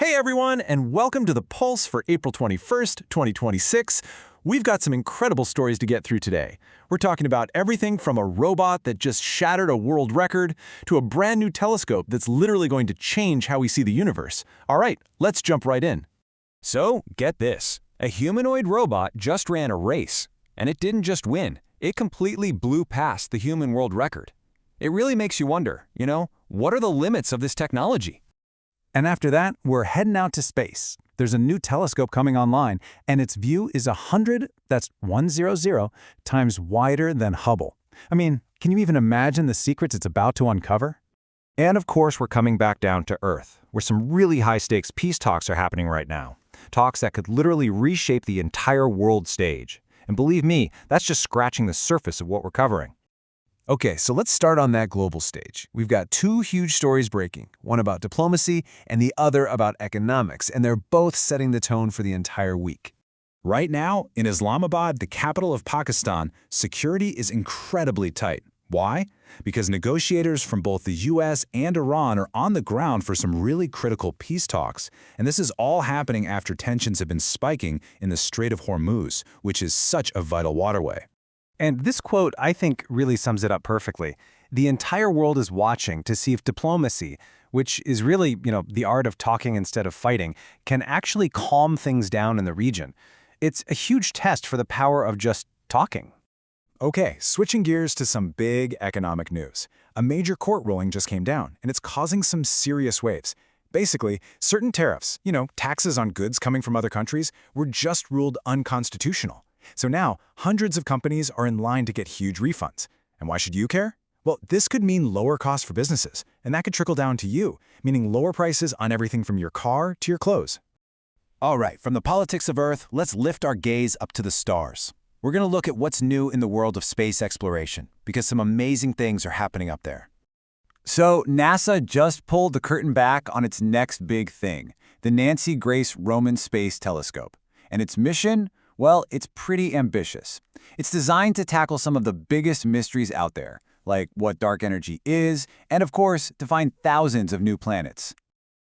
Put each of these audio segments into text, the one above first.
Hey everyone, and welcome to the Pulse for April 21st, 2026. We've got some incredible stories to get through today. We're talking about everything from a robot that just shattered a world record to a brand new telescope that's literally going to change how we see the universe. All right, let's jump right in. So, get this. A humanoid robot just ran a race. And it didn't just win. It completely blew past the human world record. It really makes you wonder, what are the limits of this technology? And after that, we're heading out to space. There's a new telescope coming online, and its view is 100, that's 100, times wider than Hubble. I mean, can you even imagine the secrets it's about to uncover? And of course, we're coming back down to Earth, where some really high-stakes peace talks are happening right now. Talks that could literally reshape the entire world stage. And believe me, that's just scratching the surface of what we're covering. Okay, so let's start on that global stage. We've got two huge stories breaking, one about diplomacy and the other about economics, and they're both setting the tone for the entire week. Right now, in Islamabad, the capital of Pakistan, security is incredibly tight. Why? Because negotiators from both the U.S. and Iran are on the ground for some really critical peace talks. And this is all happening after tensions have been spiking in the Strait of Hormuz, which is such a vital waterway. And this quote, I think, really sums it up perfectly. The entire world is watching to see if diplomacy, which is really, the art of talking instead of fighting, can actually calm things down in the region. It's a huge test for the power of just talking. Okay, switching gears to some big economic news. A major court ruling just came down, and it's causing some serious waves. Basically, certain tariffs, taxes on goods coming from other countries, were just ruled unconstitutional. So now, hundreds of companies are in line to get huge refunds. And why should you care? Well, this could mean lower costs for businesses, and that could trickle down to you, meaning lower prices on everything from your car to your clothes. All right, from the politics of Earth, let's lift our gaze up to the stars. We're going to look at what's new in the world of space exploration, because some amazing things are happening up there. So, NASA just pulled the curtain back on its next big thing, the Nancy Grace Roman Space Telescope. And its mission? Well, it's pretty ambitious. It's designed to tackle some of the biggest mysteries out there, like what dark energy is, and of course, to find thousands of new planets.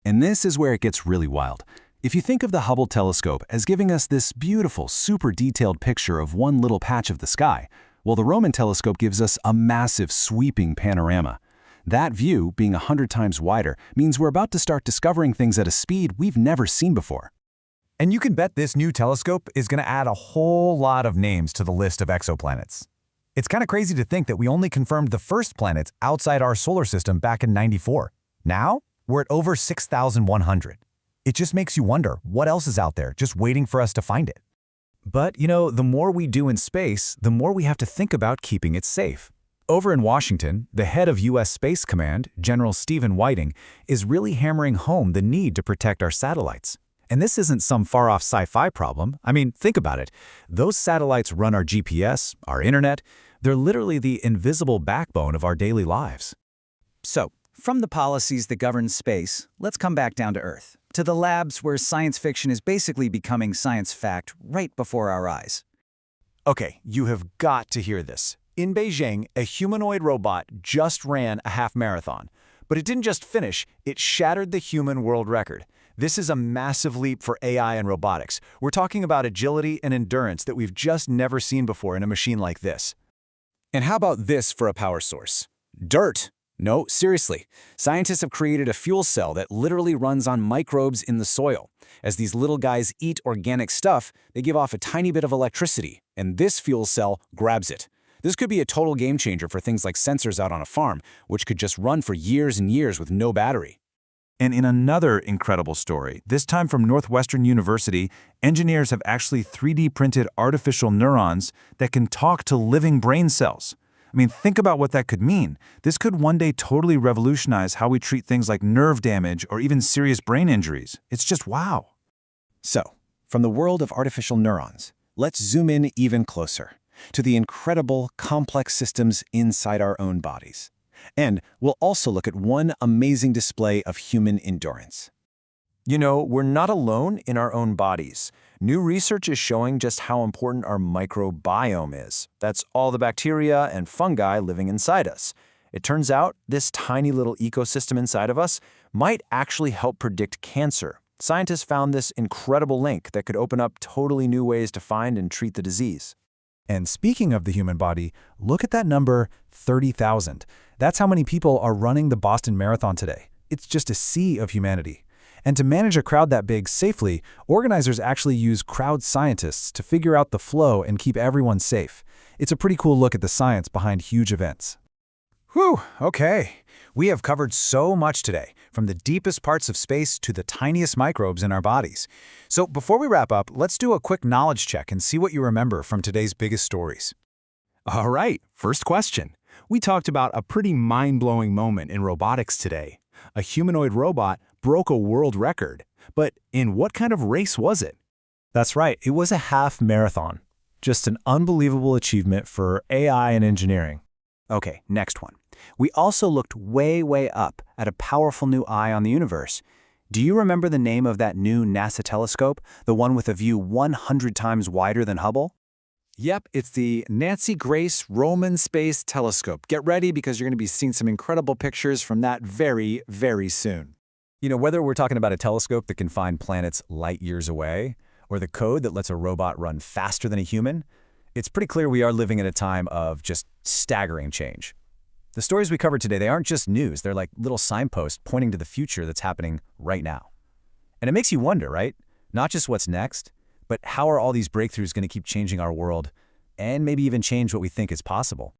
And this is where it gets really wild. If you think of the Hubble telescope as giving us this beautiful, super detailed picture of one little patch of the sky, well, the Roman telescope gives us a massive, sweeping panorama. That view, being 100 times wider, means we're about to start discovering things at a speed we've never seen before. And you can bet this new telescope is going to add a whole lot of names to the list of exoplanets. It's kind of crazy to think that we only confirmed the first planets outside our solar system back in '94. Now, we're at over 6,100. It just makes you wonder what else is out there just waiting for us to find it. But, the more we do in space, the more we have to think about keeping it safe. Over in Washington, the head of U.S. Space Command, General Stephen Whiting, is really hammering home the need to protect our satellites. And this isn't some far-off sci-fi problem. I mean, think about it. Those satellites run our GPS, our internet. They're literally the invisible backbone of our daily lives. So, from the policies that govern space, let's come back down to Earth, to the labs where science fiction is basically becoming science fact right before our eyes. Okay, you have got to hear this. In Beijing, a humanoid robot just ran a half marathon. But it didn't just finish, it shattered the human world record. This is a massive leap for AI and robotics. We're talking about agility and endurance that we've just never seen before in a machine like this. And how about this for a power source? Dirt. No, seriously. Scientists have created a fuel cell that literally runs on microbes in the soil. As these little guys eat organic stuff, they give off a tiny bit of electricity, and this fuel cell grabs it. This could be a total game changer for things like sensors out on a farm, which could just run for years and years with no battery. And in another incredible story, this time from Northwestern University, engineers have actually 3D printed artificial neurons that can talk to living brain cells. I mean, think about what that could mean. This could one day totally revolutionize how we treat things like nerve damage or even serious brain injuries. It's just wow. So, from the world of artificial neurons, let's zoom in even closer to the incredible, complex systems inside our own bodies. And we'll also look at one amazing display of human endurance. We're not alone in our own bodies. New research is showing just how important our microbiome is. That's all the bacteria and fungi living inside us. It turns out this tiny little ecosystem inside of us might actually help predict cancer, Scientists found this incredible link that could open up totally new ways to find and treat the disease. And speaking of the human body, look at that number, 30,000. That's how many people are running the Boston Marathon today. It's just a sea of humanity. And to manage a crowd that big safely, organizers actually use crowd scientists to figure out the flow and keep everyone safe. It's a pretty cool look at the science behind huge events. Whew, okay. We have covered so much today, from the deepest parts of space to the tiniest microbes in our bodies. So before we wrap up, let's do a quick knowledge check and see what you remember from today's biggest stories. All right, first question. We talked about a pretty mind-blowing moment in robotics today. A humanoid robot broke a world record. But in what kind of race was it? That's right, it was a half marathon. Just an unbelievable achievement for AI and engineering. Okay, next one. We also looked way, way up at a powerful new eye on the universe. Do you remember the name of that new NASA telescope, the one with a view 100 times wider than Hubble? Yep, it's the Nancy Grace Roman Space Telescope. Get ready because you're going to be seeing some incredible pictures from that very, very soon. You know, whether we're talking about a telescope that can find planets light years away, or the code that lets a robot run faster than a human, it's pretty clear we are living in a time of just staggering change. The stories we covered today, they aren't just news, they're like little signposts pointing to the future that's happening right now. And it makes you wonder, right? Not just what's next, but how are all these breakthroughs going to keep changing our world and maybe even change what we think is possible?